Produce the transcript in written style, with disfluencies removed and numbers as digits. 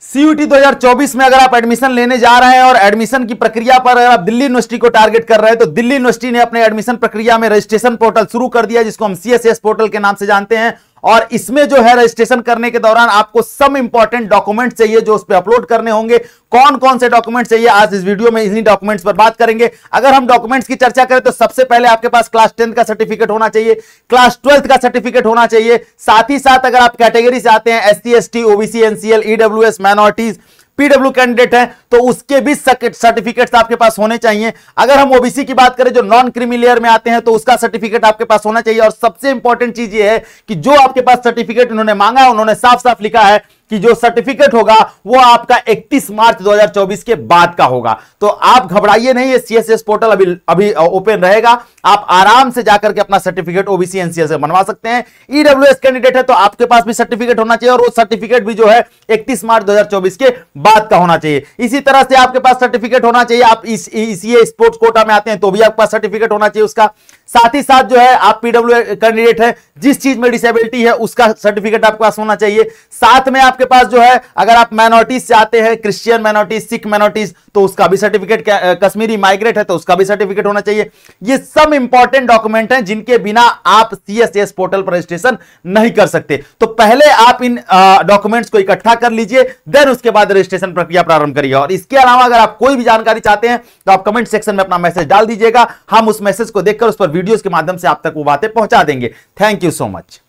CUT 2024 में अगर आप एडमिशन लेने जा रहे हैं और एडमिशन की प्रक्रिया पर अगर आप दिल्ली यूनिवर्सिटी को टारगेट कर रहे हैं तो दिल्ली यूनिवर्सिटी ने अपने एडमिशन प्रक्रिया में रजिस्ट्रेशन पोर्टल शुरू कर दिया, जिसको हम सीएसएस पोर्टल के नाम से जानते हैं। और इसमें जो है रजिस्ट्रेशन करने के दौरान आपको सम इंपॉर्टेंट डॉक्यूमेंट चाहिए जो उस पर अपलोड करने होंगे। कौन कौन से डॉक्यूमेंट चाहिए, आज इस वीडियो में इन्हीं डॉक्यूमेंट्स पर बात करेंगे। अगर हम डॉक्यूमेंट्स की चर्चा करें तो सबसे पहले आपके पास क्लास 10 का सर्टिफिकेट होना चाहिए, क्लास 12 का सर्टिफिकेट होना चाहिए। साथ ही साथ अगर आप कैटेगरी से आते हैं SC, ST, OBC, NCL, EWS, minorities, PW candidate है तो उसके भी सर्टिफिकेट्स आपके पास होने चाहिए। अगर हम ओबीसी की बात करें जो नॉन क्रीमी लेयर में आते हैं तो उसका सर्टिफिकेट आपके पास होना चाहिए। और सबसे इंपॉर्टेंट चीज ये है कि जो आपके पास सर्टिफिकेट उन्होंने मांगा है, उन्होंने साफ साफ लिखा है कि जो सर्टिफिकेट होगा वो आपका 31 मार्च 2024 के बाद का होगा। तो आप घबराइए नहीं, ये सीएसएस पोर्टल अभी ओपन रहेगा। आप आराम से जाकर के अपना सर्टिफिकेट ओबीसी एनसीएल से बनवा सकते हैं। ईडब्ल्यूएस कैंडिडेट है तो आपके पास भी सर्टिफिकेट होना चाहिए और वो सर्टिफिकेट भी जो है 31 मार्च 2024 के बाद का होना चाहिए। इसी तरह से आपके पास सर्टिफिकेट होना चाहिए। आप इसी स्पोर्ट्स कोटा में आते हैं तो भी आपके पास सर्टिफिकेट होना चाहिए उसका। साथ ही साथ जो है आप पीडब्ल्यू कैंडिडेट है, जिस चीज में डिसेबिलिटी है उसका सर्टिफिकेट आपके पास होना चाहिए। साथ में आपके पास जो है अगर आप माइनॉरिटीज से आते हैं, क्रिश्चियन माइनॉरिटीज, सिख माइनॉरिटीज, तो उसका भी सर्टिफिकेट, कश्मीरी माइग्रेट है तो उसका भी सर्टिफिकेट होना चाहिए। ये सब इंपॉर्टेंट डॉक्यूमेंट हैं जिनके बिना आप सीएसएस पोर्टल पर रजिस्ट्रेशन नहीं कर सकते। तो पहले आप इन डॉक्यूमेंट्स को इकट्ठा कर लीजिए, देन उसके बाद रजिस्ट्रेशन प्रक्रिया प्रारंभ करिए। और इसके अलावा अगर आप कोई भी जानकारी चाहते हैं तो आप कमेंट सेक्शन में अपना मैसेज डाल दीजिएगा, हम उस मैसेज को देखकर उस पर वीडियोस के माध्यम से आप तक वो बातें पहुंचा देंगे। Thank you so much.